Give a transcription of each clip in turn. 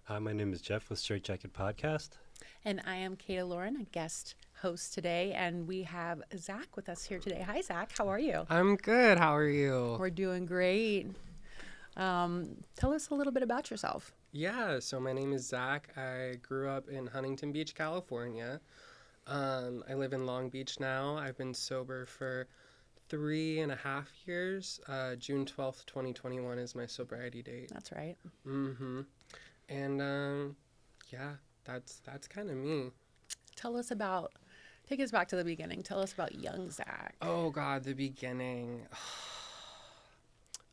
Hi, my name is Jeff with Straitjacket Podcast. And I am Keta Lauren, a guest host today, and we have Zack with us here today. Hi, Zack. How are you? I'm good. How are you? We're doing great. Tell us a little bit about yourself. Yeah, so my name is Zack. I grew up in Huntington Beach, California. I live in Long Beach now. I've been sober for 3.5 years. June 12th, 2021 is my sobriety date. That's right. Mm-hmm. And, yeah, that's kind of me. Take us back to the beginning. Tell us about young Zack. Oh, God, the beginning.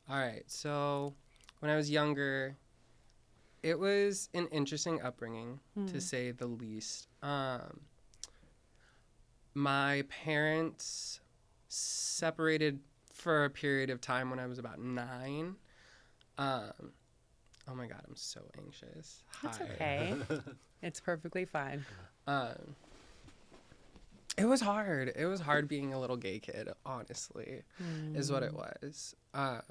All right, so when I was younger, it was an interesting upbringing, to say the least. My parents separated for a period of time when I was about 9. Oh my God, I'm so anxious. That's Hi. okay. It's perfectly fine. It was hard. It was hard being a little gay kid, honestly, is what it was. I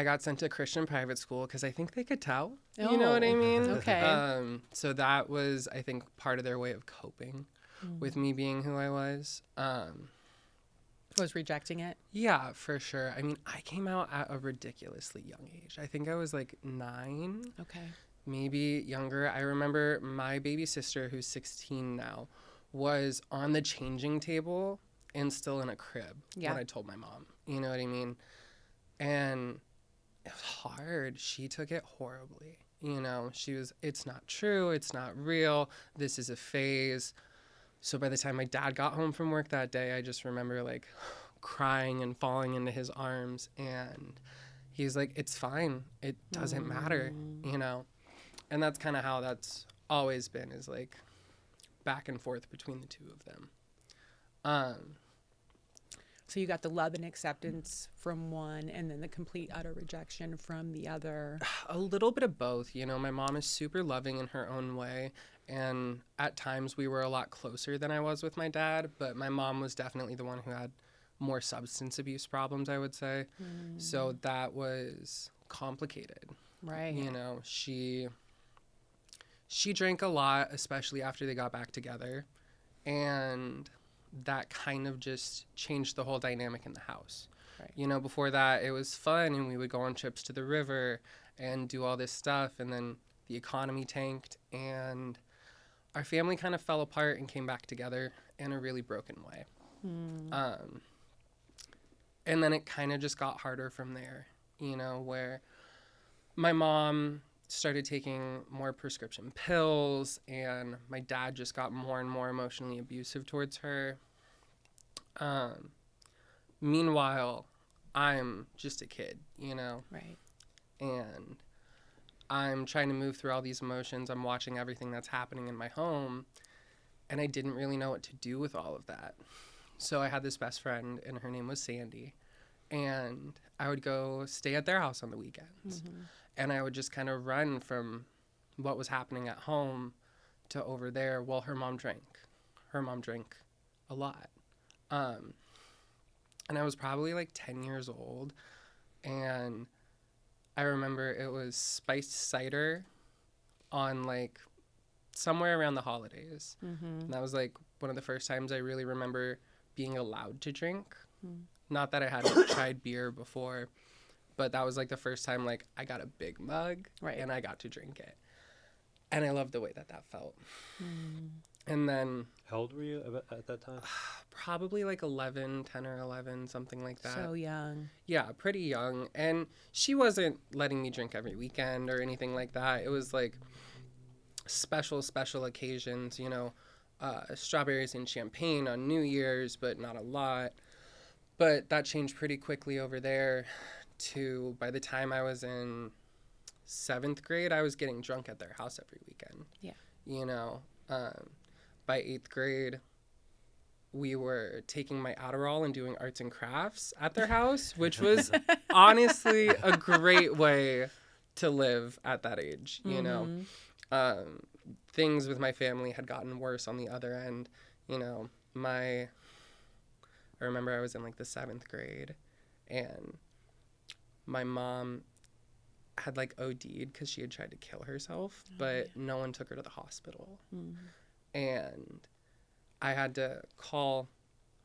got sent to Christian private school because I think they could tell. You know what I mean? Okay. So that was, I think, part of their way of coping with me being who I was. Was rejecting it? Yeah, for sure. I mean, I came out at a ridiculously young age. I think I was like 9. Okay. Maybe younger. I remember my baby sister, who's 16 now, was on the changing table and still in a crib when I told my mom. You know what I mean? And it was hard. She took it horribly. You know, it's not true. It's not real. This is a phase. So by the time my dad got home from work that day, I just remember like crying and falling into his arms. And he's like, it's fine. It doesn't matter, you know? And that's kind of how that's always been, is like back and forth between the two of them. So you got the love and acceptance from one and then the complete utter rejection from the other. A little bit of both. You know, my mom is super loving in her own way. And at times we were a lot closer than I was with my dad. But my mom was definitely the one who had more substance abuse problems, I would say. So that was complicated. Right. You know, she drank a lot, especially after they got back together. And that kind of just changed the whole dynamic in the house. Right. You know, before that, it was fun, and we would go on trips to the river and do all this stuff, and then the economy tanked, and our family kind of fell apart and came back together in a really broken way. And then it kind of just got harder from there, you know, where my mom started taking more prescription pills, and my dad just got more and more emotionally abusive towards her. Meanwhile, I'm just a kid, you know? Right. And I'm trying to move through all these emotions. I'm watching everything that's happening in my home, and I didn't really know what to do with all of that. So I had this best friend, and her name was Sandy, and I would go stay at their house on the weekends. And I would just kind of run from what was happening at home to over there while her mom drank. Her mom drank a lot. And I was probably like 10 years old. And I remember it was spiced cider on like somewhere around the holidays. And that was like one of the first times I really remember being allowed to drink. Not that I hadn't tried beer before, but that was like the first time like I got a big mug and I got to drink it. And I loved the way that felt. And then... How old were you at that time? Probably like 10 or 11, something like that. So young. Yeah, pretty young. And she wasn't letting me drink every weekend or anything like that. It was like special occasions, you know, strawberries and champagne on New Year's, but not a lot. But that changed pretty quickly over there to, by the time I was in 7th grade, I was getting drunk at their house every weekend. Yeah. You know, by 8th grade, we were taking my Adderall and doing arts and crafts at their house, which was honestly a great way to live at that age, you know. Things with my family had gotten worse on the other end, you know. I remember I was in like the 7th grade, and my mom had like OD'd because she had tried to kill herself, but no one took her to the hospital. And I had to call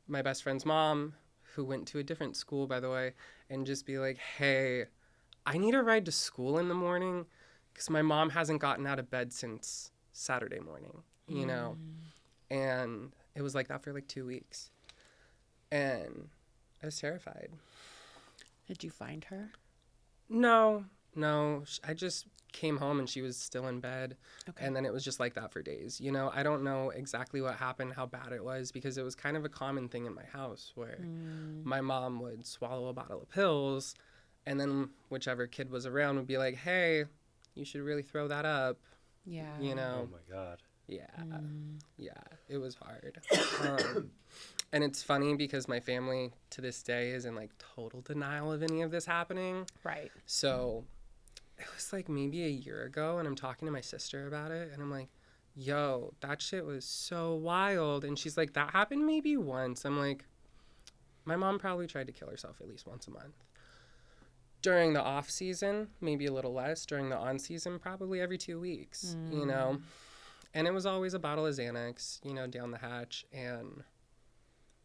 my best friend's mom, who went to a different school, by the way, and just be like, hey, I need a ride to school in the morning because my mom hasn't gotten out of bed since Saturday morning, you know? And it was like that for like 2 weeks. And I was terrified. Did you find her? No. I just came home and she was still in bed. Okay. And then it was just like that for days. You know, I don't know exactly what happened, how bad it was, because it was kind of a common thing in my house where my mom would swallow a bottle of pills and then whichever kid was around would be like, hey, you should really throw that up. Yeah. You know? Oh my God. Yeah. Yeah, it was hard. And it's funny because my family to this day is in like total denial of any of this happening. Right. So it was like maybe a year ago and I'm talking to my sister about it and I'm like, yo, that shit was so wild. And she's like, that happened maybe once. I'm like, my mom probably tried to kill herself at least once a month. During the off season, maybe a little less. During the on season, probably every 2 weeks, you know? And it was always a bottle of Xanax, you know, down the hatch. And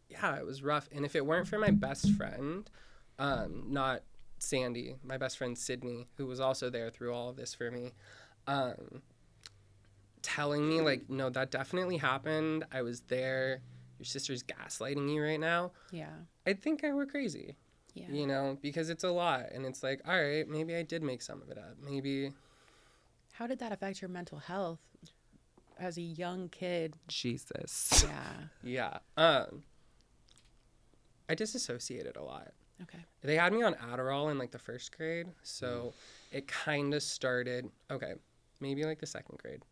yeah, it was rough. And if it weren't for my best friend, not Sandy, my best friend Sydney, who was also there through all of this for me, telling me like, no, that definitely happened. I was there. Your sister's gaslighting you right now. Yeah. I think I were crazy. Yeah. You know, because it's a lot. And it's like, all right, maybe I did make some of it up. Maybe. How did that affect your mental health as a young kid? Jesus. Yeah. Yeah. I disassociated a lot. Okay. They had me on Adderall in like the first grade. So it kind of started, okay, maybe like the second grade.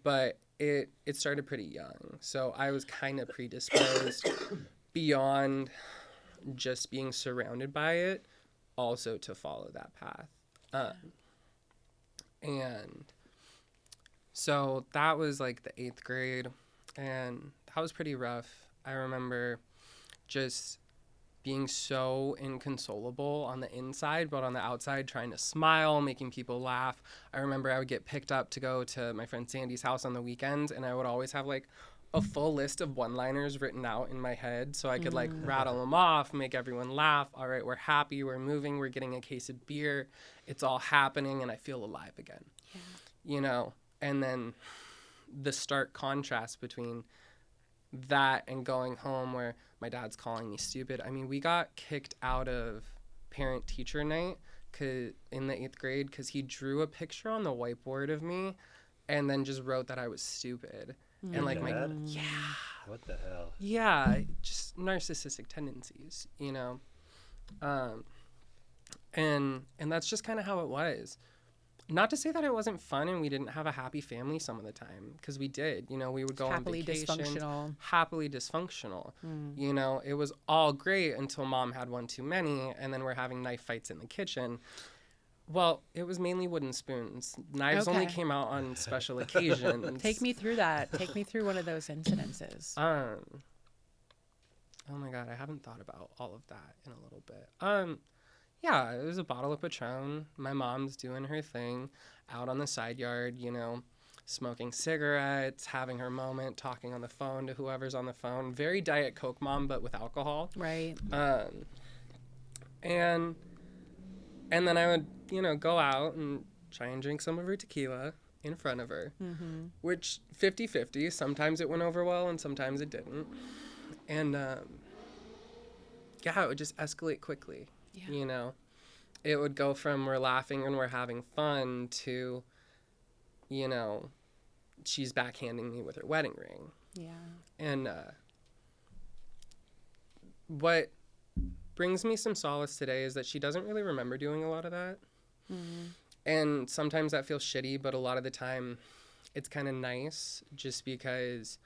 But it started pretty young. So I was kind of predisposed beyond just being surrounded by it, also to follow that path. And so that was like the 8th grade, and that was pretty rough. I remember just being so inconsolable on the inside, but on the outside trying to smile, making people laugh. I remember I would get picked up to go to my friend Sandy's house on the weekends, and I would always have like a full list of one-liners written out in my head so I could like rattle them off, make everyone laugh. All right, we're happy, we're moving, we're getting a case of beer. It's all happening and I feel alive again. Yeah. You know, and then the stark contrast between that and going home where my dad's calling me stupid. I mean, we got kicked out of parent-teacher night in the 8th grade because he drew a picture on the whiteboard of me and then just wrote that I was stupid. And like yeah. What the hell? Yeah, just narcissistic tendencies, you know. And that's just kind of how it was. Not to say that it wasn't fun and we didn't have a happy family some of the time, because we did. You know, we would go happily on vacations. Happily dysfunctional. You know, it was all great until mom had one too many, and then we're having knife fights in the kitchen. Well, it was mainly wooden spoons. Knives only came out on special occasions. Take me through that. Take me through one of those incidences. Oh my God, I haven't thought about all of that in a little bit. Yeah, it was a bottle of Patron. My mom's doing her thing out on the side yard, you know, smoking cigarettes, having her moment, talking on the phone to whoever's on the phone. Very Diet Coke mom, but with alcohol. Right. And then I would, you know, go out and try and drink some of her tequila in front of her, which 50-50. Sometimes it went over well and sometimes it didn't. And, yeah, it would just escalate quickly, you know. It would go from we're laughing and we're having fun to, you know, she's backhanding me with her wedding ring. Yeah. And what brings me some solace today is that she doesn't really remember doing a lot of that. And sometimes that feels shitty, but a lot of the time it's kind of nice just because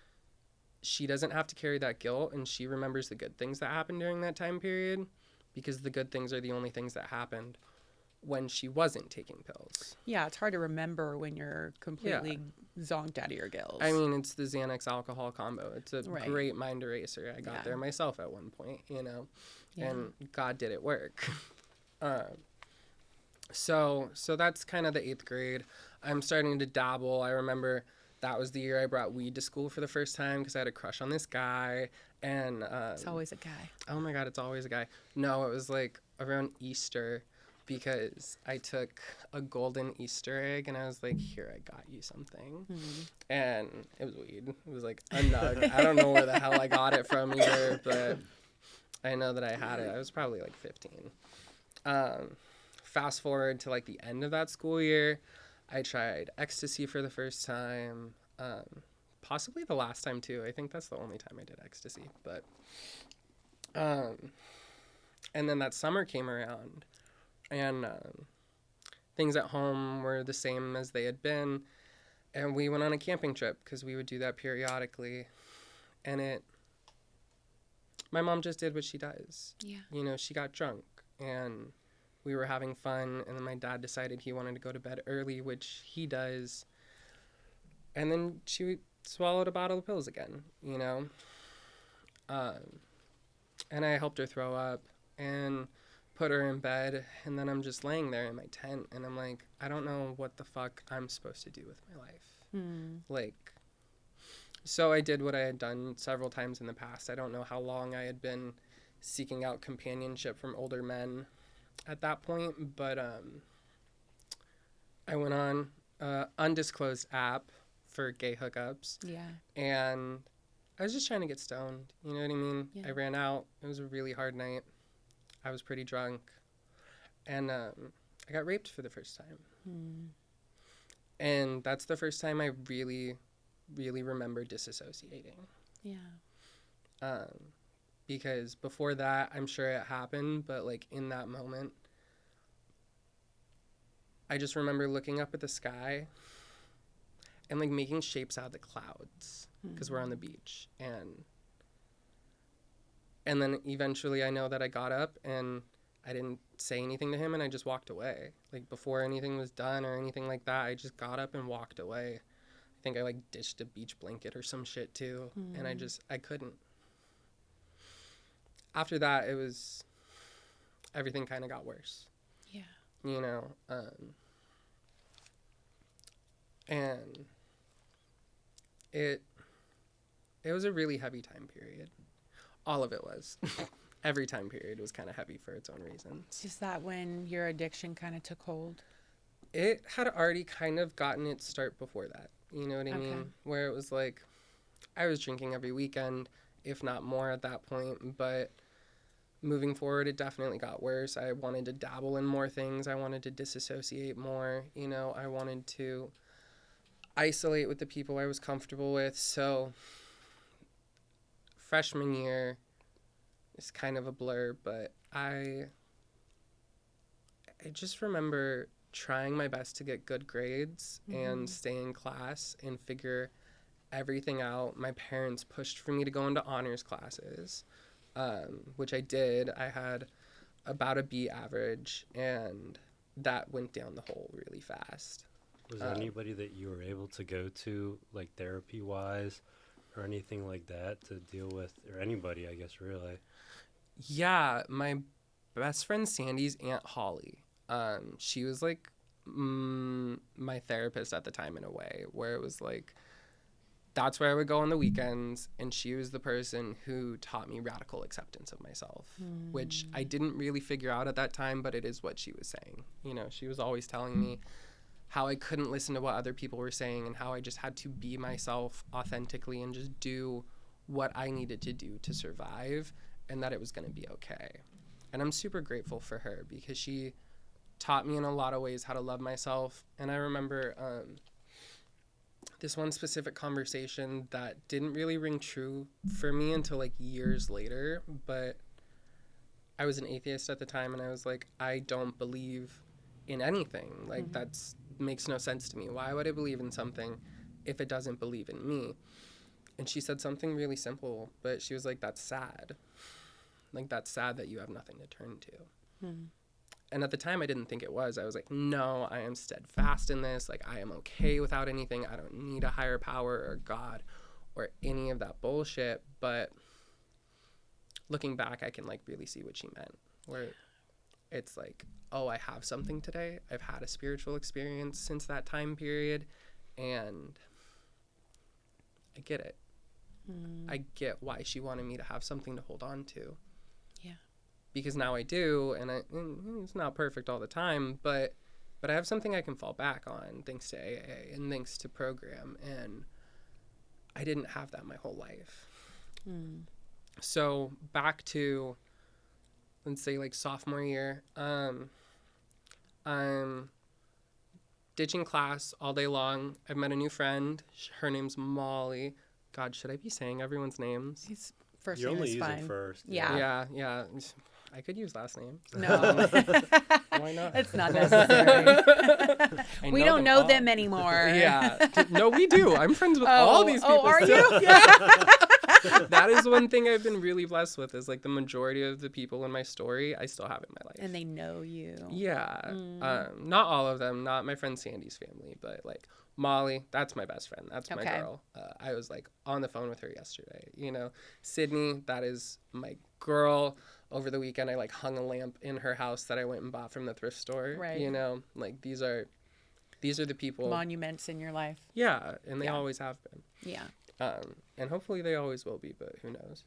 she doesn't have to carry that guilt, and she remembers the good things that happened during that time period, because the good things are the only things that happened when she wasn't taking pills. Yeah, it's hard to remember when you're completely zonked out of your gills. I mean, it's the Xanax alcohol combo. It's a great mind eraser. I got there myself at one point, you know, and God did it work. So that's kind of the 8th grade. I'm starting to dabble. I remember that was the year I brought weed to school for the first time because I had a crush on this guy. And It's always a guy. oh my God, it's always a guy. No, it was like around Easter because I took a golden Easter egg and I was like, here, I got you something. And it was weed. It was like a nug. I don't know where the hell I got it from either, but I know that I had it. I was probably like 15. Fast forward to like the end of that school year, I tried ecstasy for the first time. Possibly the last time too. I think that's the only time I did ecstasy. But and then that summer came around, and things at home were the same as they had been, and we went on a camping trip because we would do that periodically, and my mom just did what she does. Yeah. You know, she got drunk, and we were having fun, and then my dad decided he wanted to go to bed early, which he does, and then she swallowed a bottle of pills again, you know? And I helped her throw up and put her in bed, and then I'm just laying there in my tent, and I'm like, I don't know what the fuck I'm supposed to do with my life. Like, so I did what I had done several times in the past. I don't know how long I had been seeking out companionship from older men at that point, but I went on an undisclosed app for gay hookups. Yeah. And I was just trying to get stoned. You know what I mean? Yeah. I ran out. It was a really hard night. I was pretty drunk. And I got raped for the first time. And that's the first time I really, really remember disassociating. Yeah. Because before that, I'm sure it happened, but like in that moment, I just remember looking up at the sky and like making shapes out of the clouds because we're on the beach. And then eventually I know that I got up and I didn't say anything to him and I just walked away. Like before anything was done or anything like that, I just got up and walked away. I think I like ditched a beach blanket or some shit too. And I couldn't. After that, it was, everything kind of got worse. Yeah. You know, and it was a really heavy time period. All of it was. Every time period was kind of heavy for its own reasons. Is that when your addiction kind of took hold? It had already kind of gotten its start before that. You know what I mean? Where it was like, I was drinking every weekend, if not more at that point, but moving forward, it definitely got worse. I wanted to dabble in more things. I wanted to disassociate more. You know, I wanted to isolate with the people I was comfortable with. So freshman year is kind of a blur, but I just remember trying my best to get good grades and stay in class and figure everything out. My parents pushed for me to go into honors classes. Which I did. I had about a B average, and that went down the hole really fast. Was there anybody that you were able to go to, like therapy-wise, or anything like that to deal with, or anybody, I guess, really? Yeah, my best friend Sandy's Aunt Holly. She was like my therapist at the time in a way, where it was like, that's where I would go on the weekends, and she was the person who taught me radical acceptance of myself, which I didn't really figure out at that time, but it is what she was saying. You know, she was always telling me how I couldn't listen to what other people were saying and how I just had to be myself authentically and just do what I needed to do to survive, and that it was going to be okay. And I'm super grateful for her because she taught me in a lot of ways how to love myself. And I remember this one specific conversation that didn't really ring true for me until like years later, but I was an atheist at the time, and I was like, I don't believe in anything. Like, that's makes no sense to me. Why would I believe in something if it doesn't believe in me? And she said something really simple, but she was like, that's sad. Like, that's sad that you have nothing to turn to. And at the time, I didn't think it was. I was like, no, I am steadfast in this. Like, I am okay without anything. I don't need a higher power or God or any of that bullshit. But looking back, I can, like, really see what she meant. Where it's like, oh, I have something today. I've had a spiritual experience since that time period, and I get it. I get why she wanted me to have something to hold on to. Yeah. Because now I do, and it's not perfect all the time, but I have something I can fall back on thanks to AA and thanks to program, and I didn't have that my whole life. So back to, let's say, like sophomore year, I'm ditching class all day long. I've met a new friend. Her name's Molly. God, should I be saying everyone's names? His first You're name only is using fine. first. Yeah. Yeah. I could use last names. No. Why not? It's not necessary. We don't know all. them anymore. Yeah. No, we do. I'm friends with all these people. Oh, are still. you? Yeah. That is one thing I've been really blessed with, is like the majority of the people in my story I still have in my life. And they know you. Yeah. Not all of them, not my friend Sandy's family, but like Molly, that's my best friend. That's my girl. I was like on the phone with her yesterday. You know, Sydney, that is my girl. Over the weekend, I like hung a lamp in her house that I went and bought from the thrift store. Right. You know, like these are the people. Monuments in your life. Yeah, and they always have been. Yeah. And hopefully they always will be, but who knows.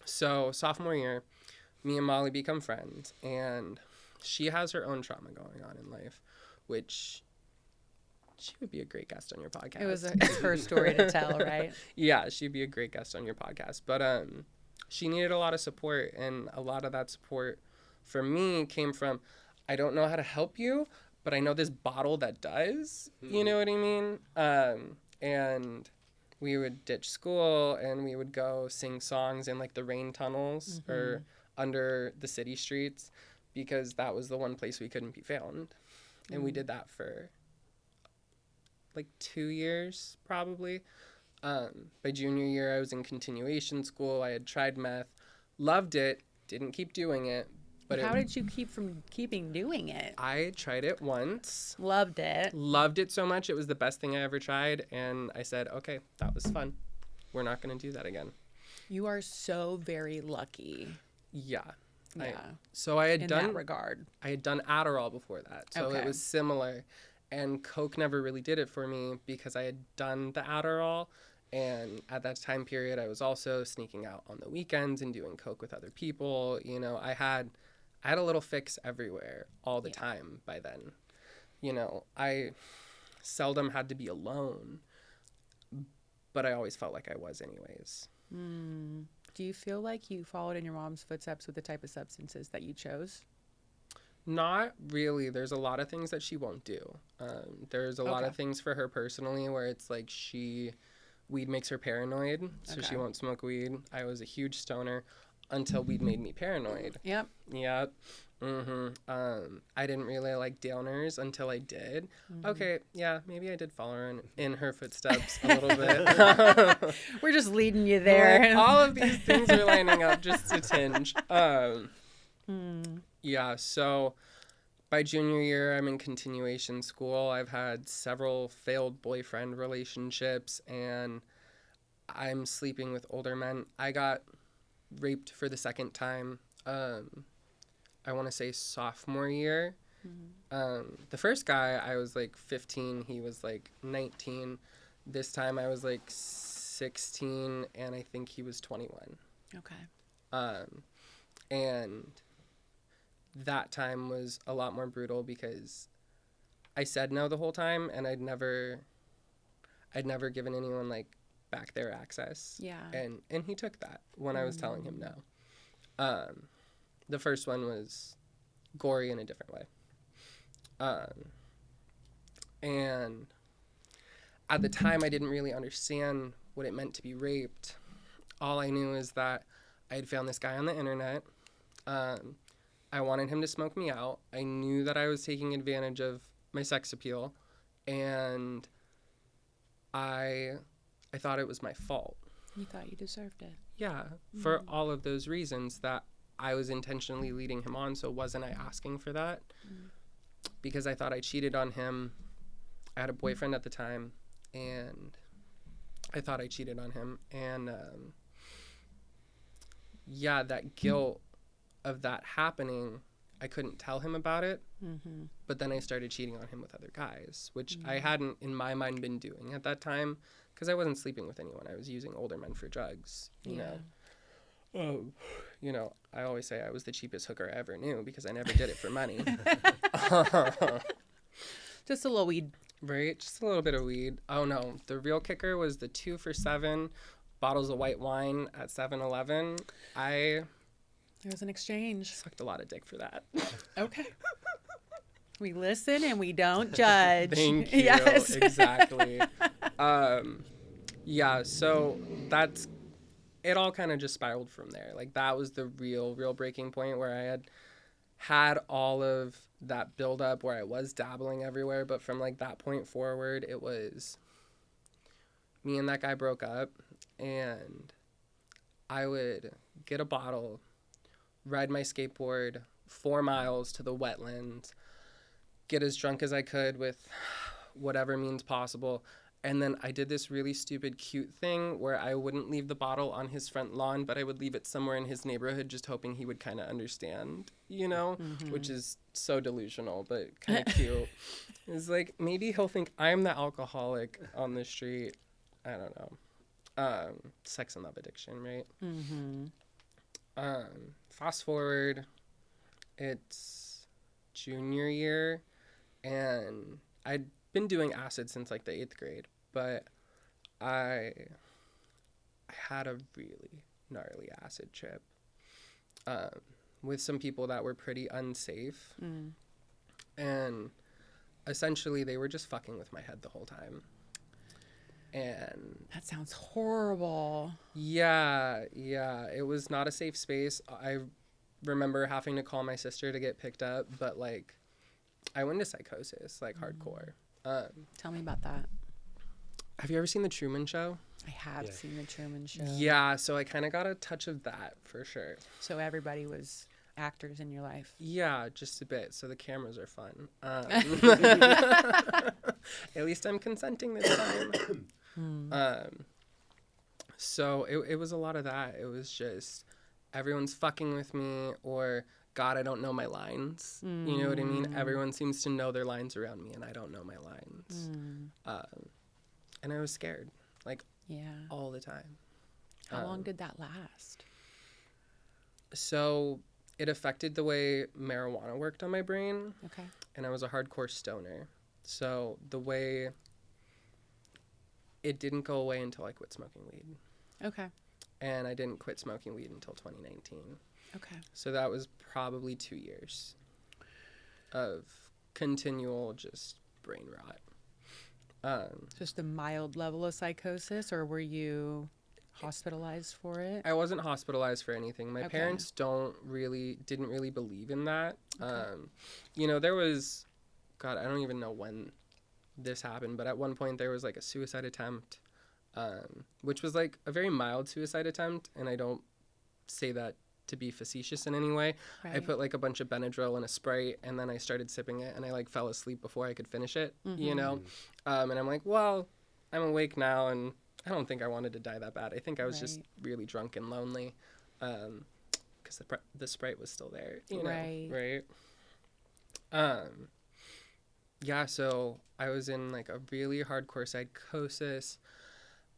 So sophomore year, me and Molly become friends, and she has her own trauma going on in life, which she would be a great guest on your podcast. It's her story to tell, right? Yeah, she'd be a great guest on your podcast. But she needed a lot of support, and a lot of that support for me came from, I don't know how to help you, but I know this bottle that does. You know what I mean? And we would ditch school, and we would go sing songs in like the rain tunnels or under the city streets, because that was the one place we couldn't be found. And we did that for like 2 years probably. By junior year, I was in continuation school. I had tried meth, loved it, didn't keep doing it. But how did you keep from keeping doing it? I tried it once. Loved it So much. It was the best thing I ever tried. And I said, okay, that was fun. We're not going to do that again. You are so very lucky. Yeah. Yeah. I had in done that regard. I had done Adderall before that. So it was similar. And Coke never really did it for me because I had done the Adderall. And at that time period, I was also sneaking out on the weekends and doing Coke with other people. You know, I had a little fix everywhere all the time by then. You know, I seldom had to be alone, but I always felt like I was anyways. Do you feel like you followed in your mom's footsteps with the type of substances that you chose? Not really. There's a lot of things that she won't do. There's a lot of things for her personally where it's like weed makes her paranoid, so she won't smoke weed. I was a huge stoner until weed made me paranoid. Yep. I didn't really like downers until I did. Okay, yeah, maybe I did follow her in her footsteps a little bit. We're just leading you there. Well, all of these things are lining up just a tinge. Yeah, so by junior year, I'm in continuation school. I've had several failed boyfriend relationships, and I'm sleeping with older men. I got raped for the second time, I want to say sophomore year. The first guy, I was like 15. He was like 19. This time I was like 16, and I think he was 21. Okay. And that time was a lot more brutal because I said no the whole time, and I'd never given anyone like back their access. Yeah. And he took that when I was telling him no. The first one was gory in a different way. And at the time I didn't really understand what it meant to be raped. All I knew is that I had found this guy on the internet. I wanted him to smoke me out. I knew that I was taking advantage of my sex appeal, and I thought it was my fault. You thought you deserved it. Yeah, for all of those reasons that I was intentionally leading him on, so wasn't I asking for that? Because I thought I cheated on him. I had a boyfriend at the time, and I thought I cheated on him. And, yeah, that guilt of that happening, I couldn't tell him about it. Mm-hmm. But then I started cheating on him with other guys, which I hadn't, in my mind, been doing at that time because I wasn't sleeping with anyone. I was using older men for drugs, you know. You know, I always say I was the cheapest hooker I ever knew because I never did it for money. Just a little weed. Right? Just a little bit of weed. Oh, no. The real kicker was the 2 for $7 bottles of white wine at 7-Eleven. There was an exchange. Sucked a lot of dick for that. Okay. We listen and we don't judge. Thank you. Yes. Exactly. Yeah, so that's it. All kind of just spiraled from there. Like, that was the real breaking point where I had all of that build up where I was dabbling everywhere. But from like that point forward, it was me and that guy broke up, and I would get a bottle, ride my skateboard 4 miles to the wetlands, get as drunk as I could with whatever means possible. And then I did this really stupid, cute thing where I wouldn't leave the bottle on his front lawn, but I would leave it somewhere in his neighborhood, just hoping he would kind of understand, you know, which is so delusional, but kind of cute. It's like, maybe he'll think I'm the alcoholic on the street. I don't know. Sex and love addiction, right? Fast forward, it's junior year, and I'd been doing acid since like the 8th grade, but I had a really gnarly acid trip with some people that were pretty unsafe, and essentially they were just fucking with my head the whole time. And that sounds horrible. Yeah, it was not a safe space. I remember having to call my sister to get picked up, but like I went into psychosis, like hardcore. Tell me about that. Have you ever seen The Truman Show? I have seen The Truman Show. Yeah, so I kind of got a touch of that for sure. So everybody was actors in your life. Yeah, just a bit. So the cameras are fun. At least I'm consenting this time. So it was a lot of that. It was just everyone's fucking with me, or God, I don't know my lines. You know what I mean? Everyone seems to know their lines around me, and I don't know my lines. And I was scared, like, all the time. How long did that last? So it affected the way marijuana worked on my brain. Okay. And I was a hardcore stoner. So the way it didn't go away until I quit smoking weed. Okay. And I didn't quit smoking weed until 2019. Okay. So that was probably 2 years of continual just brain rot. Just a mild level of psychosis, or were you hospitalized for it? I wasn't hospitalized for anything. My parents didn't really believe in that. Okay. You know, there was, God, I don't even know when this happened, but at one point there was like a suicide attempt, which was like a very mild suicide attempt, and I don't say that to be facetious in any way. Right. I put like a bunch of Benadryl in a Sprite, and then I started sipping it, and I like fell asleep before I could finish it, you know? And I'm like, well, I'm awake now, and I don't think I wanted to die that bad. I think I was just really drunk and lonely, because the Sprite was still there, you know? Right? Yeah, so I was in like a really hardcore psychosis.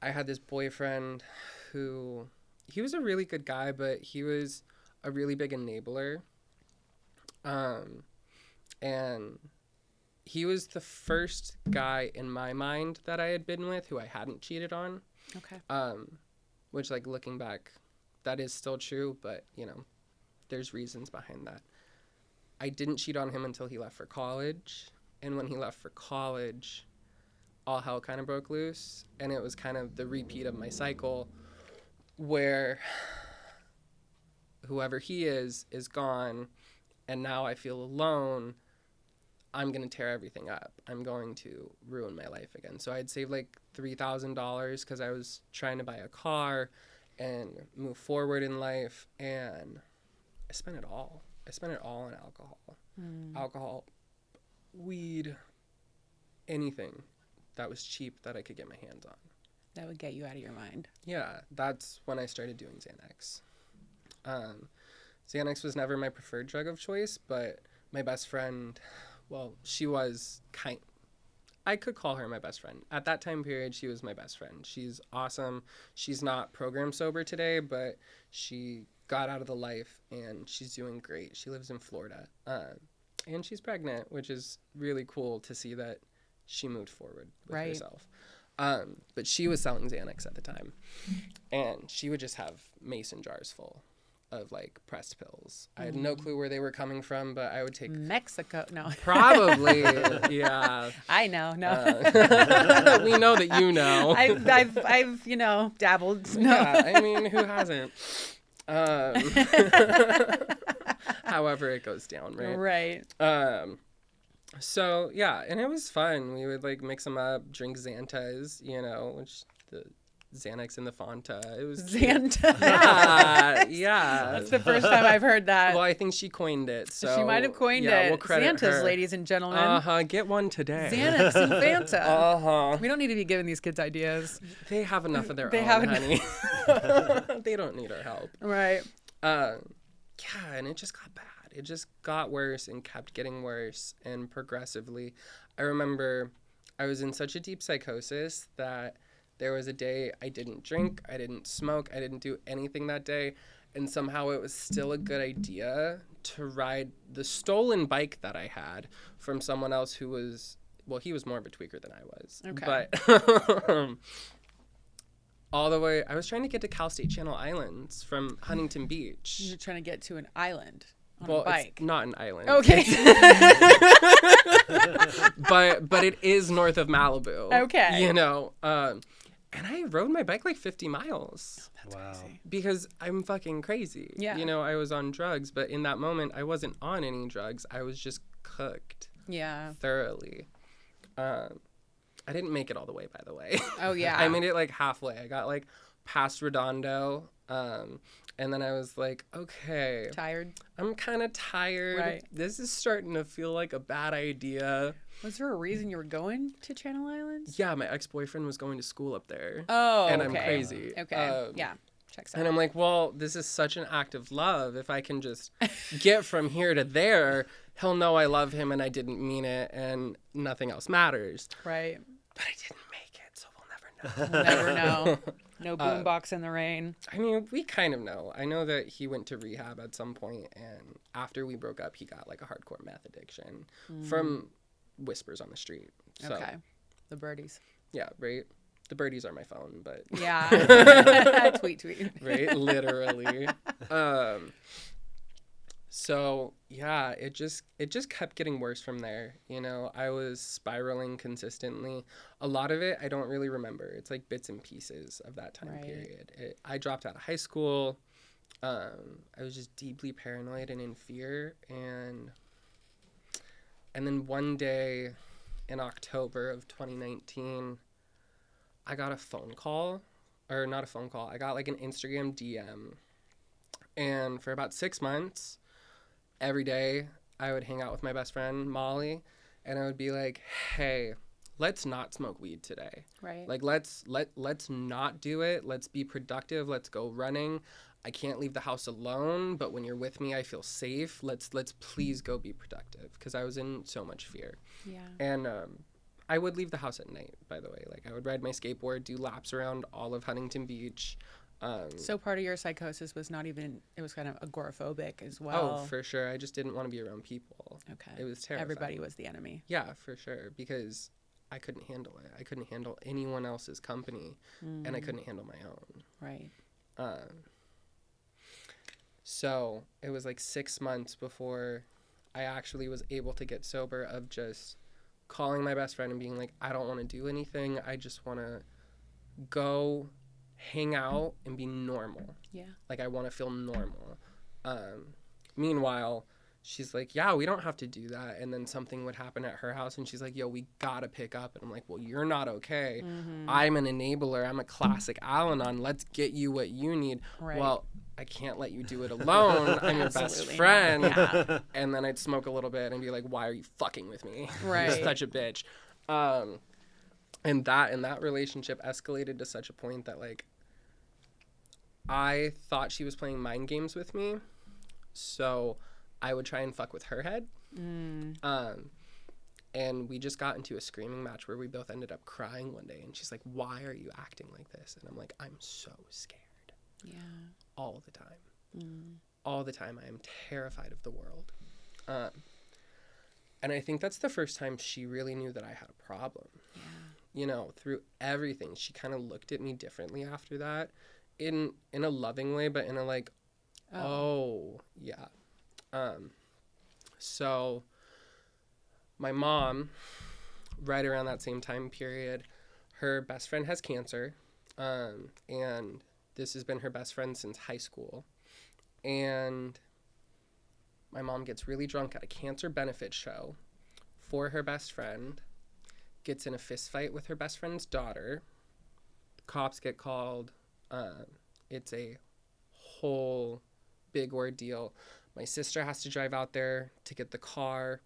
I had this boyfriend who, he was a really good guy, but he was a really big enabler. And he was the first guy in my mind that I had been with who I hadn't cheated on. Okay. Which, like, looking back, that is still true, but, you know, there's reasons behind that. I didn't cheat on him until he left for college. And when he left for college, all hell kind of broke loose. And it was kind of the repeat of my cycle where whoever he is gone, and now I feel alone. I'm going to tear everything up. I'm going to ruin my life again. So I'd saved like $3,000 because I was trying to buy a car and move forward in life, and I spent it all. I spent it all on alcohol. Alcohol, weed, anything that was cheap that I could get my hands on. That would get you out of your mind. Yeah, that's when I started doing Xanax. Xanax was never my preferred drug of choice, but my best friend, well, she was I could call her my best friend. At that time period, she was my best friend. She's awesome. She's not program sober today, but she got out of the life and she's doing great. She lives in Florida. And she's pregnant, which is really cool to see that she moved forward with herself. But she was selling Xanax at the time. And she would just have mason jars full of like pressed pills. I had no clue where they were coming from, but I would take Mexico. No. Probably. Yeah. I know. No. We know that you know. I've dabbled. No. Yeah, I mean, who hasn't? However it goes down, right? Right. So yeah, and it was fun. We would like mix them up, drink Xantas, which the Xanax and the Fanta. It was Xanta. Yeah. That's the first time I've heard that. Well, I think she coined it. So she might have coined it. We'll credit Xantas, her. ladies and gentlemen. Get one today. Xanax and Fanta. Uh-huh. We don't need to be giving these kids ideas. They have enough of their They own, have honey. They don't need our help. Right. Yeah, and it just got bad. It just got worse and kept getting worse, and progressively. I remember I was in such a deep psychosis that there was a day I didn't drink, I didn't smoke, I didn't do anything that day, and somehow it was still a good idea to ride the stolen bike that I had from someone else who was, well, he was more of a tweaker than I was. Okay. But all the way, I was trying to get to Cal State Channel Islands from Huntington Beach. You're trying to get to an island on Well, a bike. it's not an island. Okay. but it is north of Malibu. Okay. And I rode my bike like 50 miles. That's crazy. Because I'm fucking crazy. Yeah. I was on drugs, but in that moment, I wasn't on any drugs. I was just cooked. Yeah. Thoroughly. I didn't make it all the way, by the way. Oh, yeah. I made it like halfway. I got like past Redondo. And then I was like, okay. Tired? I'm kind of tired. Right. This is starting to feel like a bad idea. Was there a reason you were going to Channel Islands? Yeah, my ex-boyfriend was going to school up there. Oh, and okay. I'm crazy. Okay. Yeah. Checks out. And I'm like, well, this is such an act of love. If I can just get from here to there, he'll know I love him and I didn't mean it and nothing else matters. Right. But I didn't make it, so we'll never know. We'll never know. No boombox in the rain. I mean, we kind of know. I know that he went to rehab at some point, and after we broke up, he got like a hardcore meth addiction from whispers on the street. So, Okay. The birdies. Yeah, right? The birdies are my phone, but... Yeah. Tweet. Right? Literally. So, yeah, it just kept getting worse from there. I was spiraling consistently. A lot of it, I don't really remember. It's like bits and pieces of that time period. I dropped out of high school. I was just deeply paranoid and in fear. And then one day in October of 2019, I got a phone call. Or not a phone call. I got like an Instagram DM. And for about 6 months... every day I would hang out with my best friend, Molly, and I would be like, hey, let's not smoke weed today. Right. Like, let's not do it. Let's be productive. Let's go running. I can't leave the house alone, but when you're with me, I feel safe. Let's please go be productive, because I was in so much fear. Yeah. And I would leave the house at night, by the way. Like, I would ride my skateboard, do laps around all of Huntington Beach. So part of your psychosis was not even, it was kind of agoraphobic as well. Oh, for sure. I just didn't want to be around people. Okay. It was terrifying. Everybody was the enemy. Yeah, for sure. Because I couldn't handle it. I couldn't handle anyone else's company, and I couldn't handle my own. Right. So it was like 6 months before I actually was able to get sober, of just calling my best friend and being like, I don't want to do anything. I just want to go hang out and be normal. Yeah. Like, I want to feel normal. Meanwhile, she's like, yeah, we don't have to do that. And then something would happen at her house, and she's like, yo, we gotta pick up. And I'm like, well, you're not okay. I'm an enabler. I'm a classic Al-Anon. Let's get you what you need. Right. Well, I can't let you do it alone. I'm your best friend. Yeah. And then I'd smoke a little bit and be like, why are you fucking with me? Right. You're such a bitch. And that relationship escalated to such a point that, like, I thought she was playing mind games with me, So I would try and fuck with her head. And we just got into a screaming match where we both ended up crying one day. And she's like, why are you acting like this? And I'm like, I'm so scared. Yeah. All the time. All the time. I am terrified of the world. And I think that's the first time she really knew that I had a problem. Yeah. You know, through everything, she kind of looked at me differently after that, in a loving way, but in a like, yeah. So my mom, right around that same time period, her best friend has cancer, and this has been her best friend since high school. And my mom gets really drunk at a cancer benefit show for her best friend, gets in a fist fight with her best friend's daughter. Cops get called. It's a whole big ordeal. My sister has to drive out there to get the car.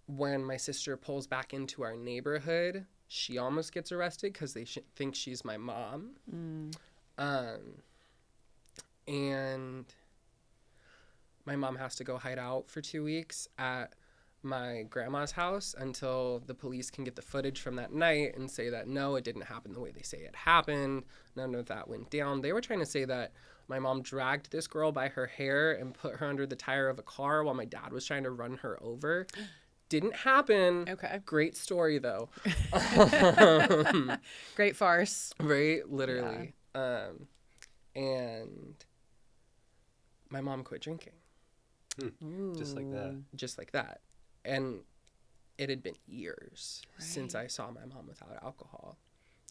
When my sister pulls back into our neighborhood, she almost gets arrested because they think she's my mom. And my mom has to go hide out for 2 weeks at my grandma's house until the police can get the footage from that night and say that, no, it didn't happen the way they say it happened. None of that went down. They were trying to say that my mom dragged this girl by her hair and put her under the tire of a car while my dad was trying to run her over. Didn't happen. Okay. Great story, though. Great farce. Right? Literally. Yeah. And my mom quit drinking. Just like that. Just like that. And it had been years since I saw my mom without alcohol.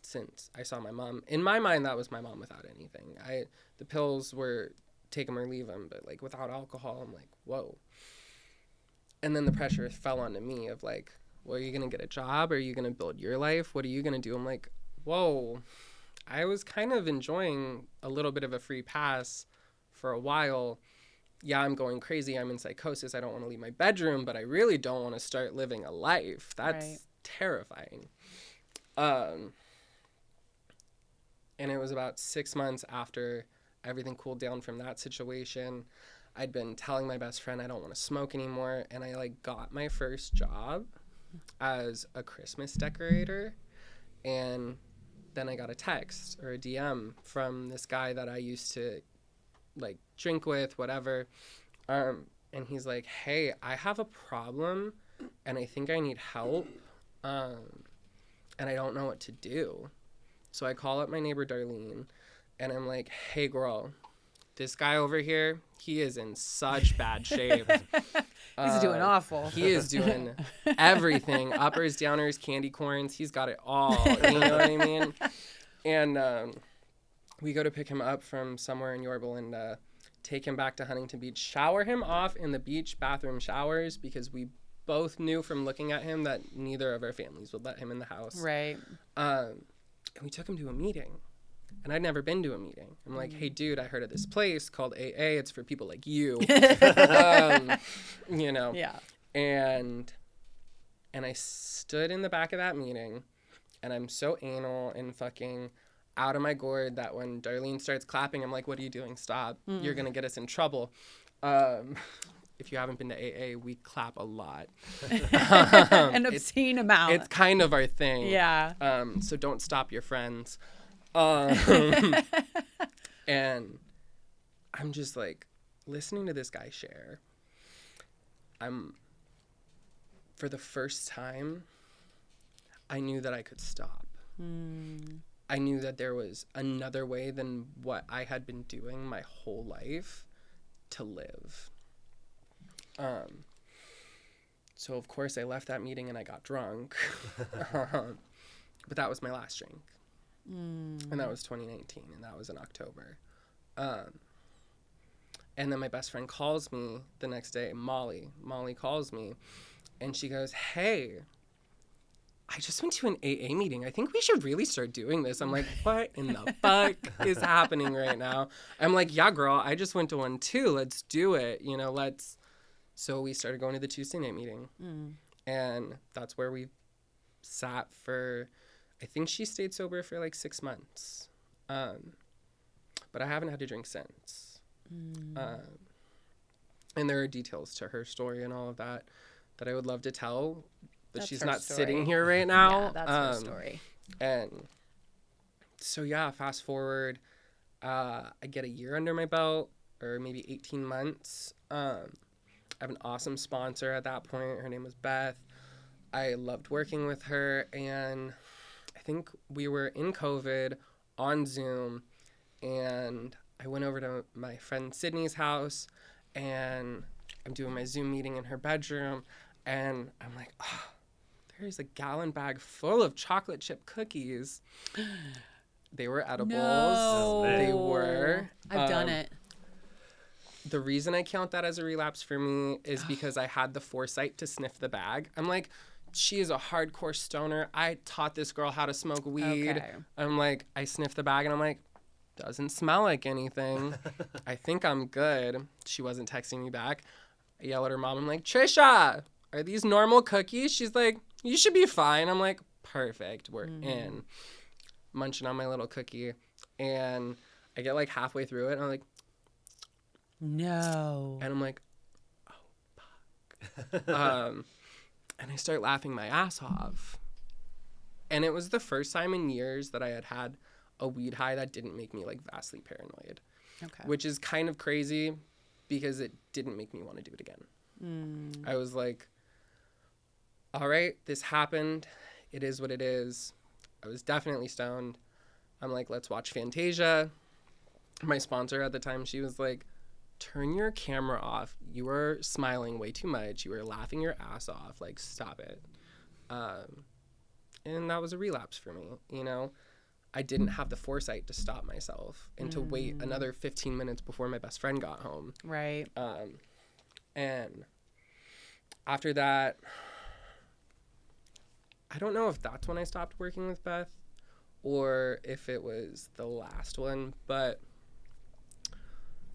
Since I saw my mom. In my mind, that was my mom without anything. The pills were take them or leave them, but like without alcohol, I'm like, whoa. And then the pressure fell onto me of like, well, are you going to get a job? Are you going to build your life? What are you going to do? I'm like, whoa. I was kind of enjoying a little bit of a free pass for a while. Yeah, I'm going crazy. I'm in psychosis. I don't want to leave my bedroom, but I really don't want to start living a life. That's terrifying. And it was about 6 months after everything cooled down from that situation. I'd been telling my best friend I don't want to smoke anymore, and I like got my first job as a Christmas decorator, and then I got a text or a DM from this guy that I used to like drink with, whatever, and he's like, hey, I have a problem and I think I need help, and I don't know what to do. So I call up my neighbor Darlene and I'm like, hey girl, this guy over here, he is in such bad shape. He's doing awful. He is doing everything. Uppers, downers, candy corns. He's got it all. You know what I mean? And we go to pick him up from somewhere in Yorba and take him back to Huntington Beach, shower him off in the beach bathroom showers because we both knew from looking at him that neither of our families would let him in the house. Right. And we took him to a meeting. And I'd never been to a meeting. I'm like, hey, dude, I heard of this place called AA. It's for people like you. You know? Yeah. And I stood in the back of that meeting, and I'm so anal and fucking out of my gourd that when Darlene starts clapping, I'm like, what are you doing? Stop. You're going to get us in trouble. If you haven't been to AA, we clap a lot. An obscene amount. It's kind of our thing. Yeah. So don't stop your friends. And I'm just like listening to this guy share. For the first time, I knew that I could stop. I knew that there was another way than what I had been doing my whole life to live. So of course I left that meeting and I got drunk. But that was my last drink. And that was 2019, and that was in October. And then my best friend calls me the next day, Molly. Molly calls me, and she goes, hey, I just went to an AA meeting. I think we should really start doing this. I'm like, what in the fuck is happening right now? I'm like, yeah, girl, I just went to one too. Let's do it. You know, let's. So we started going to the Tuesday night meeting. And that's where we sat for, I think she stayed sober for like 6 months. But I haven't had to drink since. And there are details to her story and all of that I would love to tell, but That's she's her not story. sitting here right now. Yeah, that's her story. And so, yeah, fast forward, I get a year under my belt, or maybe 18 months. I have an awesome sponsor at that point. Her name was Beth. I loved working with her, and I think we were in COVID on Zoom, and I went over to my friend Sydney's house, and I'm doing my Zoom meeting in her bedroom, and I'm like, oh, there's a gallon bag full of chocolate chip cookies. They were edibles. No. They were. I've done it. The reason I count that as a relapse for me is because I had the foresight to sniff the bag. I'm like, she is a hardcore stoner. I taught this girl how to smoke weed. Okay. I'm like, I sniff the bag and I'm like, doesn't smell like anything. I think I'm good. She wasn't texting me back. I yell at her mom. I'm like, Trisha, are these normal cookies? She's like, you should be fine. I'm like, perfect. We're in. Munching on my little cookie. And I get like halfway through it and I'm like, no. and I'm like, oh, fuck. And I start laughing my ass off. And it was the first time in years that I had a weed high that didn't make me like vastly paranoid. Okay. Which is kind of crazy because it didn't make me want to do it again. I was like, all right, this happened. It is what it is. I was definitely stoned. I'm like, let's watch Fantasia. My sponsor at the time, she was like, turn your camera off. You were smiling way too much. You were laughing your ass off. Like, stop it. And that was a relapse for me, you know? I didn't have the foresight to stop myself and to wait another 15 minutes before my best friend got home. Right. And after that, I don't know if that's when I stopped working with Beth or if it was the last one, but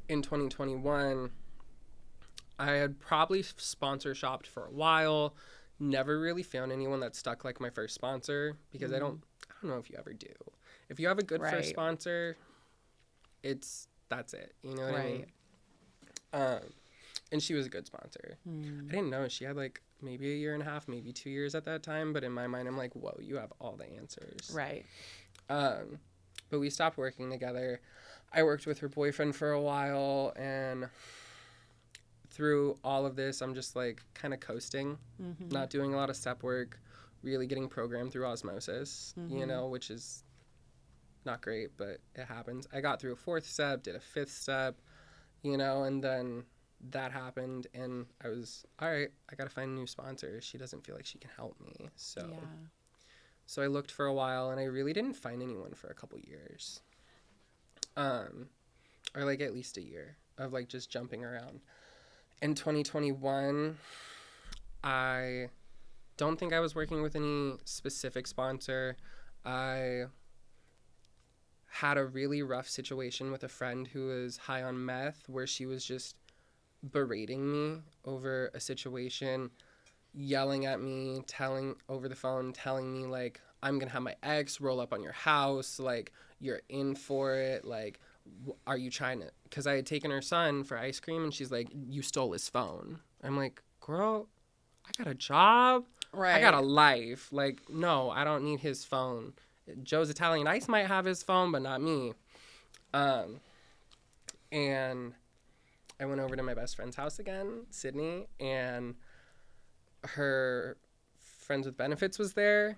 in 2021, I had probably sponsor shopped for a while, never really found anyone that stuck like my first sponsor because I don't know if you ever do. If you have a good first sponsor, that's it. You know what I mean? And she was a good sponsor. I didn't know. She had like maybe a year and a half, maybe 2 years at that time. But in my mind, I'm like, whoa, you have all the answers. Right. But we stopped working together. I worked with her boyfriend for a while. And through all of this, I'm just like kind of coasting, not doing a lot of step work, really getting programmed through osmosis, you know, which is not great, but it happens. I got through a 4th step, did a 5th step, you know, and then that happened and I was, all right, I got to find a new sponsor. She doesn't feel like she can help me. So I looked for a while and I really didn't find anyone for a couple years. Or like at least a year of like just jumping around. In 2021, I don't think I was working with any specific sponsor. I had a really rough situation with a friend who was high on meth where she was just berating me over a situation, yelling at me, telling over the phone, telling me like, I'm going to have my ex roll up on your house. Like, you're in for it. Like, are you trying to, because I had taken her son for ice cream and she's like, you stole his phone. I'm like, girl, I got a job. Right. I got a life. Like, no, I don't need his phone. Joe's Italian Ice might have his phone, but not me. And I went over to my best friend's house again, Sydney, and her friends with benefits was there.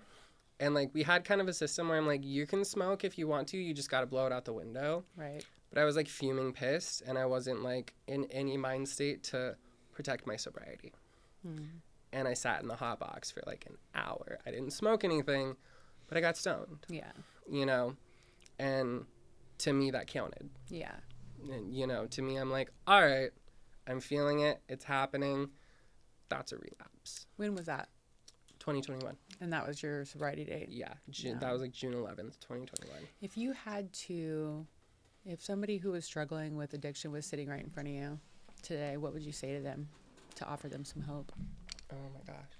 And, like, we had kind of a system where I'm like, you can smoke if you want to. You just got to blow it out the window. Right. But I was, like, fuming pissed, and I wasn't, like, in any mind state to protect my sobriety. And I sat in the hot box for, like, an hour. I didn't smoke anything, but I got stoned. Yeah. You know? And to me, that counted. Yeah. And, you know, to me, I'm like, all right, I'm feeling it. It's happening. That's a relapse. When was that? 2021. And that was your sobriety date? Yeah. That was like June 11th, 2021. If you had to, if somebody who was struggling with addiction was sitting right in front of you today, what would you say to them to offer them some hope? Oh my gosh.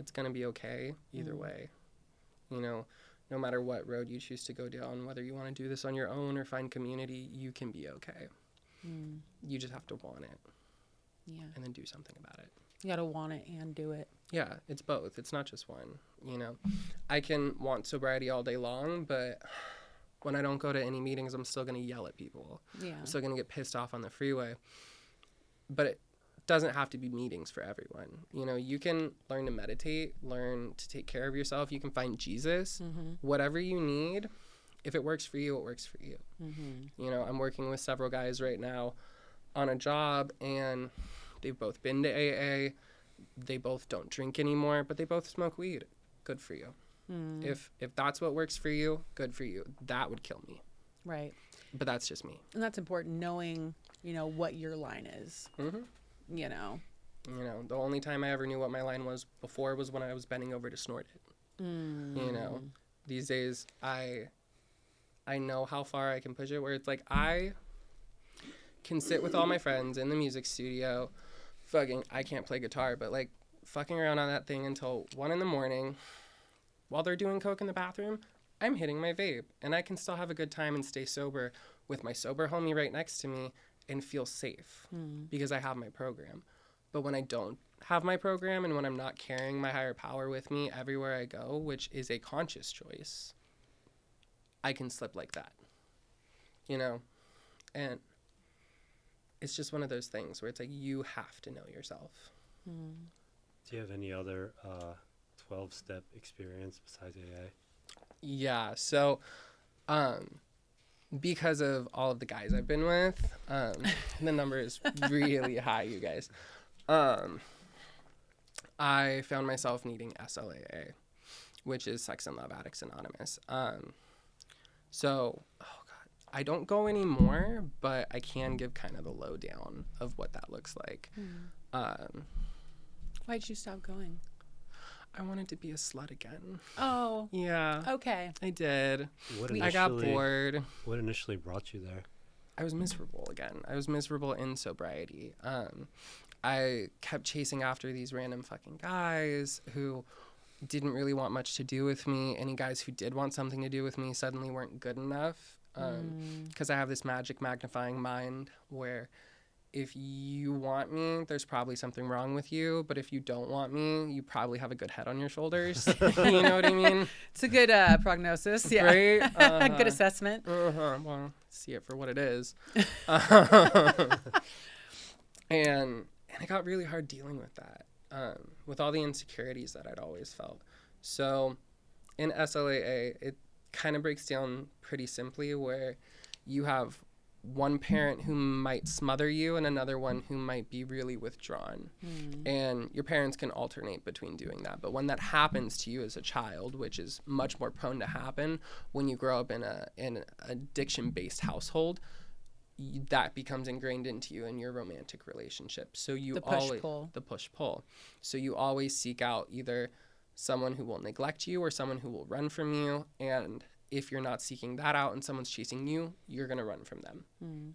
It's going to be okay either way. You know, no matter what road you choose to go down, whether you want to do this on your own or find community, you can be okay. You just have to want it. Yeah. And then do something about it. You got to want it and do it. Yeah, it's both. It's not just one, you know. I can want sobriety all day long, but when I don't go to any meetings, I'm still going to yell at people. Yeah. I'm still going to get pissed off on the freeway. But it doesn't have to be meetings for everyone. You know, you can learn to meditate, learn to take care of yourself. You can find Jesus. Whatever you need, if it works for you, it works for you. You know, I'm working with several guys right now on a job, and they've both been to AA. They both don't drink anymore, but they both smoke weed. Good for you. If that's what works for you, good for you. That would kill me. Right. But that's just me. And that's important, knowing, you know, what your line is. You know. You know, the only time I ever knew what my line was before was when I was bending over to snort it. You know, these days I know how far I can push it, where it's like I can sit with all my friends in the music studio. I can't play guitar, but like fucking around on that thing until 1 a.m. while they're doing coke in the bathroom. I'm hitting my vape, and I can still have a good time and stay sober with my sober homie right next to me and feel safe because I have my program. But when I don't have my program and when I'm not carrying my higher power with me everywhere I go, which is a conscious choice, I can slip like that, you know? And it's just one of those things where it's like you have to know yourself. Do you have any other 12-step experience besides AA? Yeah, so because of all of the guys I've been with, the number is really high, you guys. I found myself needing SLAA, which is Sex and Love Addicts Anonymous. So, oh God, I don't go anymore, but I can give kind of the lowdown of what that looks like. Why'd you stop going? I wanted to be a slut again. Oh. Yeah. Okay. I did. I got bored. What initially brought you there? I was miserable again. I was miserable in sobriety. I kept chasing after these random fucking guys who didn't really want much to do with me. Any guys who did want something to do with me suddenly weren't good enough. Because I have this magic magnifying mind where if you want me, there's probably something wrong with you. But if you don't want me, you probably have a good head on your shoulders. You know what I mean? It's a good prognosis. Yeah. Right? Good assessment. Well, see it for what it is. And it got really hard dealing with that, with all the insecurities that I'd always felt. So in SLAA, it kind of breaks down pretty simply where you have one parent who might smother you and another one who might be really withdrawn. And your parents can alternate between doing that. But when that happens to you as a child, which is much more prone to happen when you grow up in an addiction-based household, that becomes ingrained into you in your romantic relationship. So you the push-pull. So you always seek out either someone who will neglect you or someone who will run from you. And if you're not seeking that out and someone's chasing you, you're going to run from them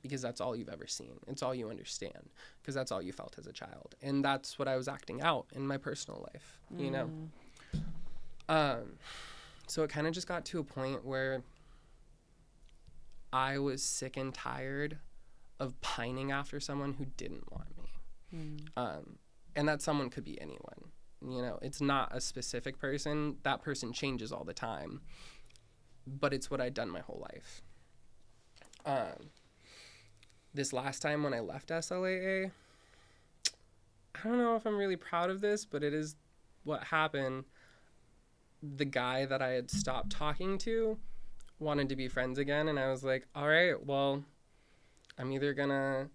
because that's all you've ever seen. It's all you understand because that's all you felt as a child. And that's what I was acting out in my personal life, you know? So it kind of just got to a point where I was sick and tired of pining after someone who didn't want me. And that someone could be anyone. You know, it's not a specific person. That person changes all the time. But it's what I'd done my whole life. This last time when I left SLAA, I don't know if I'm really proud of this, but it is what happened. The guy that I had stopped talking to wanted to be friends again, and I was like, all right, well, I'm either gonna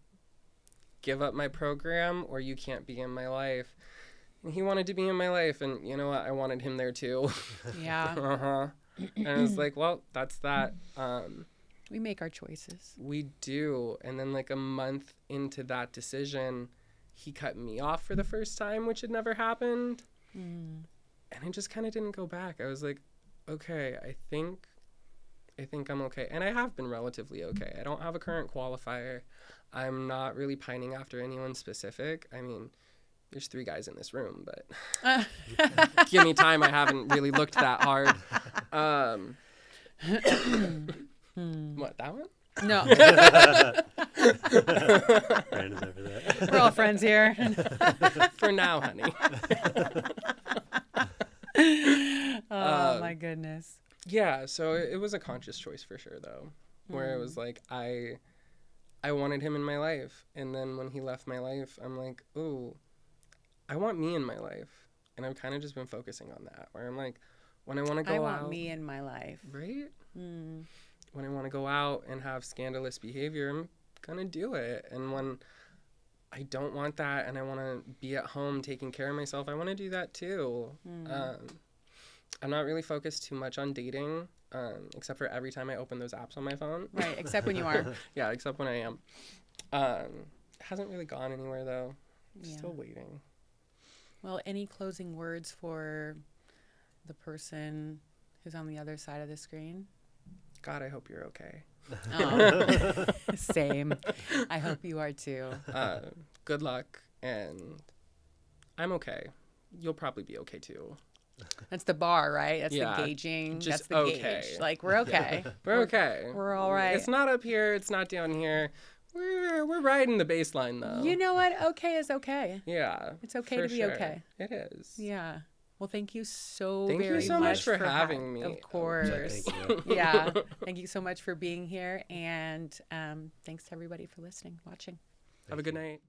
give up my program or you can't be in my life. And he wanted to be in my life, and you know what? I wanted him there too. Yeah. And I was like, well, that's that. We make our choices. We do. And then like a month into that decision, he cut me off for the first time, which had never happened. And I just kind of didn't go back. I was like, okay, I think I'm okay. And I have been relatively okay. I don't have a current qualifier. I'm not really pining after anyone specific. I mean, there's 3 guys in this room, but give me time. I haven't really looked that hard. What, that one? No. Brandon's over there. We're all friends here. For now, honey. Oh, my goodness. Yeah, so it was a conscious choice for sure, though, where it was like I wanted him in my life. And then when he left my life, I'm like, ooh, I want me in my life. And I've kind of just been focusing on that, where I'm like, when I want to go out. I want me in my life. Right? When I want to go out and have scandalous behavior, I'm going to do it. And when I don't want that and I want to be at home taking care of myself, I want to do that too. I'm not really focused too much on dating, except for every time I open those apps on my phone. Right, except when you are. Yeah, except when I am. Hasn't really gone anywhere, though. Still waiting. Well, any closing words for the person who's on the other side of the screen? God, I hope you're okay. Oh, same. I hope you are too. Good luck, and I'm okay. You'll probably be okay too. That's the bar, right? That's the gauging. Just that's the okay. gauge. Like, we're okay. Yeah. We're okay. We're all right. It's not up here. It's not down here. We're riding the baseline, though. You know what? Okay is okay. Yeah. It's okay to be okay. It is. Yeah. Well, thank you so very much. Thank you so much for having me. Of course. Thank you. Yeah. Thank you so much for being here. And thanks to everybody for listening, watching. Have a good night.